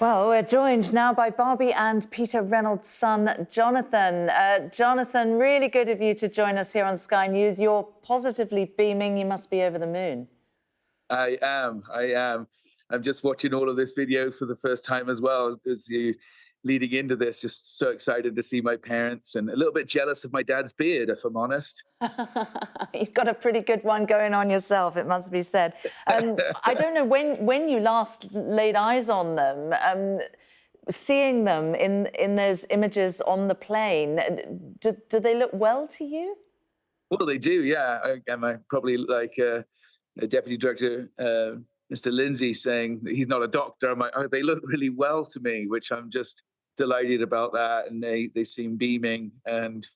Well, we're joined now by Barbie and Peter Reynolds' son, Jonathan. Jonathan, really good of you to join us here on Sky News. You're positively beaming. You must be over the moon. I am. I'm just watching all of this video for the first time as well as you leading into this. Just so excited to see my parents and a little bit jealous of my dad's beard, if I'm honest. You've got a pretty good one going on yourself, it must be said. I don't know when you last laid eyes on them. Seeing them in those images on the plane, do they look well to you? Well, they do, yeah. I probably like Deputy Director Mr. Lindsay saying that he's not a doctor. I'm like, oh, they look really well to me, which I'm just delighted about that. And they seem beaming, and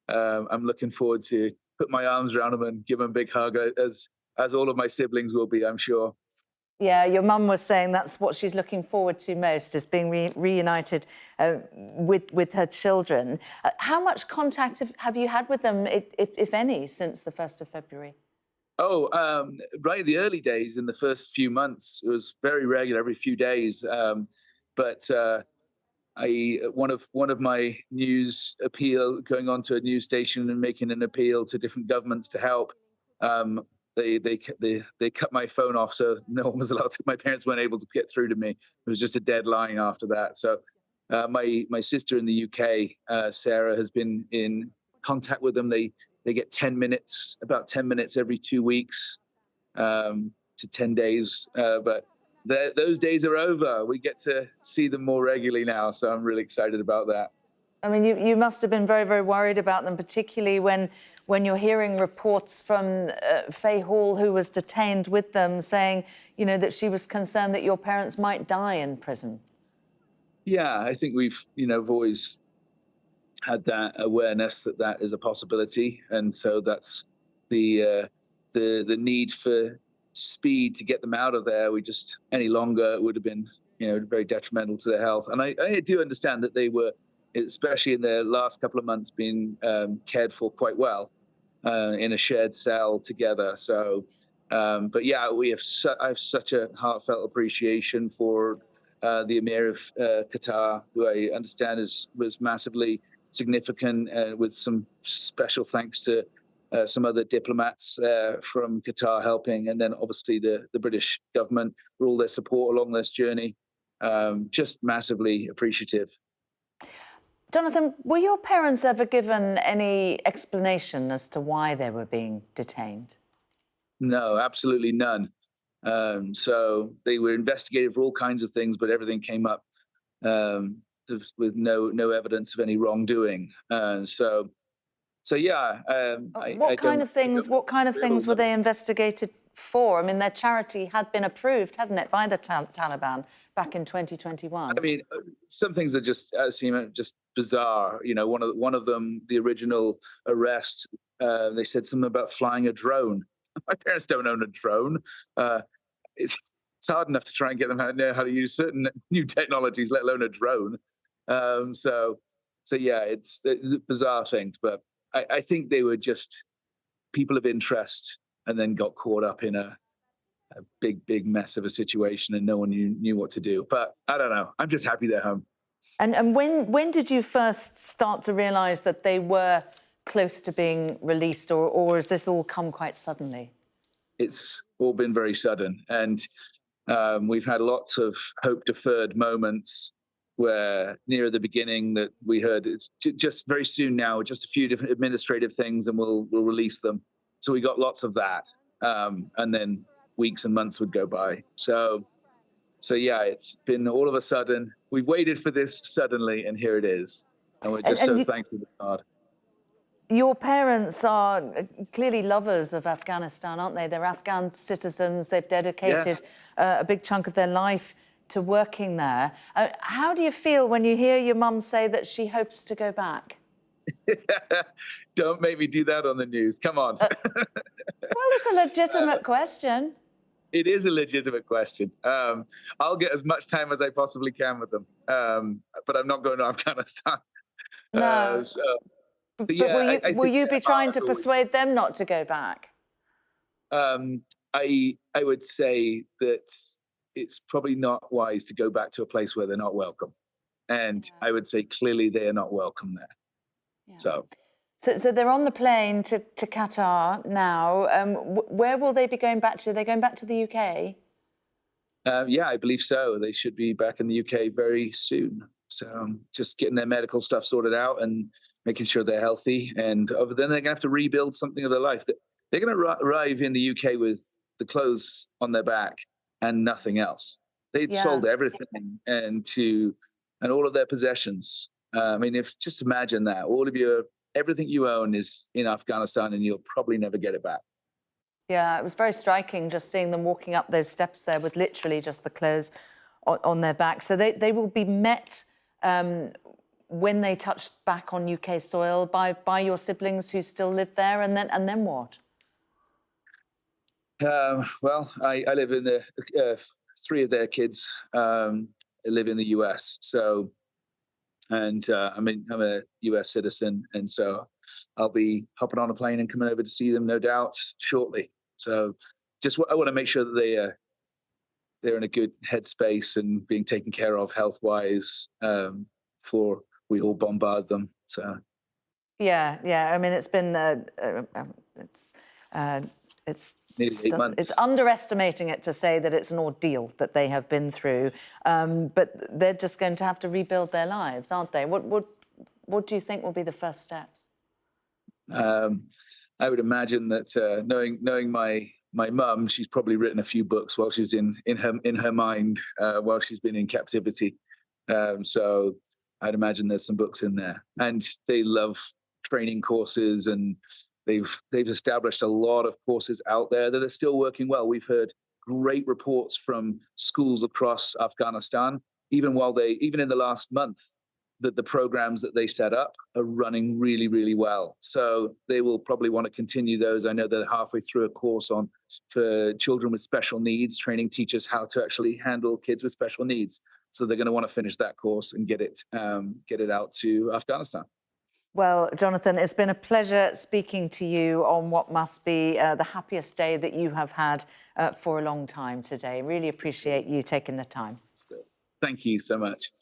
I'm looking forward to put my arms around them and give them a big hug, as all of my siblings will be, I'm sure. Yeah, your mum was saying that's what she's looking forward to most, is being reunited with her children. How much contact have you had with them, if any, since the 1st of February? Oh, right in the early days, in the first few months, it was very regular, every few days. But one of my news appeal, going on to a news station and making an appeal to different governments to help. Um, they cut my phone off, so no one was allowed to. My parents weren't able to get through to me. It was just a dead line after that. So my sister in the UK, Sarah, has been in contact with them. They get 10 minutes, about 10 minutes every 2 weeks, to 10 days. But those days are over. We get to see them more regularly now, so I'm really excited about that. I mean, you must have been very, very worried about them, particularly when you're hearing reports from Faye Hall, who was detained with them, saying, you know, that she was concerned that your parents might die in prison. Yeah, I think we've always had that awareness that that is a possibility, and so that's the need for speed to get them out of there. We just any longer it would have been very detrimental to their health. And I do understand that they were, especially in their last couple of months, being cared for quite well in a shared cell together. So, but yeah, I have such a heartfelt appreciation for the Emir of Qatar, who I understand was massively significant, with some special thanks to some other diplomats from Qatar helping, and then obviously the British government for all their support along this journey. Just massively appreciative. Jonathan, were your parents ever given any explanation as to why they were being detained? No, absolutely none. So they were investigated for all kinds of things, but everything came up with no evidence of any wrongdoing. So yeah, What kind of things? What kind of things were them. they investigated for? I mean, their charity had been approved, hadn't it, by the Taliban back in 2021? I mean, some things that just seem just bizarre. You know, one of them, the original arrest, they said something about flying a drone. My parents don't own a drone. It's it's hard enough to try and get them to know how to use certain new technologies, let alone a drone. So yeah, it's bizarre things, but I think they were just people of interest, and then got caught up in a big mess of a situation, and no one knew what to do. But I don't know. I'm just happy they're home. And when did you first start to realise that they were close to being released, or has this all come quite suddenly? It's all been very sudden, and we've had lots of hope deferred moments where near the beginning that we heard just very soon now, just a few different administrative things, and we'll release them. So we got lots of that, and then weeks and months would go by. So yeah, it's been all of a sudden. We've waited for this suddenly, and here it is, and we're just so thankful to God. Your parents are clearly lovers of Afghanistan, aren't they? They're Afghan citizens. They've dedicated a big chunk of their life to working there. How do you feel when you hear your mum say that she hopes to go back? Don't make me do that on the news. Come on. Well, it's a legitimate question. It is a legitimate question. I'll get as much time as I possibly can with them, but I'm not going to Afghanistan. No. But yeah, will you be trying to persuade them not to go back? I would say that it's probably not wise to go back to a place where they're not welcome. And I would say clearly they are not welcome there. Yeah. So, So they're on the plane to Qatar now. Where will they be going back to? Are they going back to the UK? yeah, I believe so. They should be back in the UK very soon. So just getting their medical stuff sorted out and making sure they're healthy. And then they're going to have to rebuild something of their life. They're going to arrive in the UK with the clothes on their back and nothing else. They'd sold everything and all of their possessions. I mean, if just imagine that everything you own is in Afghanistan and you'll probably never get it back. Yeah, it was very striking just seeing them walking up those steps there with literally just the clothes on their back. So they will be met when they touch back on UK soil by your siblings who still live there, and then what? Well, I live in the three of their kids live in the US. So, and I'm a US citizen, and so I'll be hopping on a plane and coming over to see them, no doubt, shortly. So, I want to make sure that they're in a good headspace and being taken care of health wise before we all bombard them. So. Yeah. I mean, it's been Nearly 8 months. It's underestimating it to say that it's an ordeal that they have been through, but they're just going to have to rebuild their lives, aren't they? What do you think will be the first steps? I would imagine that knowing my mum, she's probably written a few books while she's in her mind while she's been in captivity. So I'd imagine there's some books in there, and they love training courses, and they've established a lot of courses out there that are still working well. We've heard great reports from schools across Afghanistan, even in the last month, that the programs that they set up are running really, really well. So they will probably want to continue those. I know they're halfway through a course for children with special needs, training teachers how to actually handle kids with special needs. So they're going to want to finish that course and get it out to Afghanistan. Well, Jonathan, it's been a pleasure speaking to you on what must be the happiest day that you have had for a long time today. Really appreciate you taking the time. Thank you so much.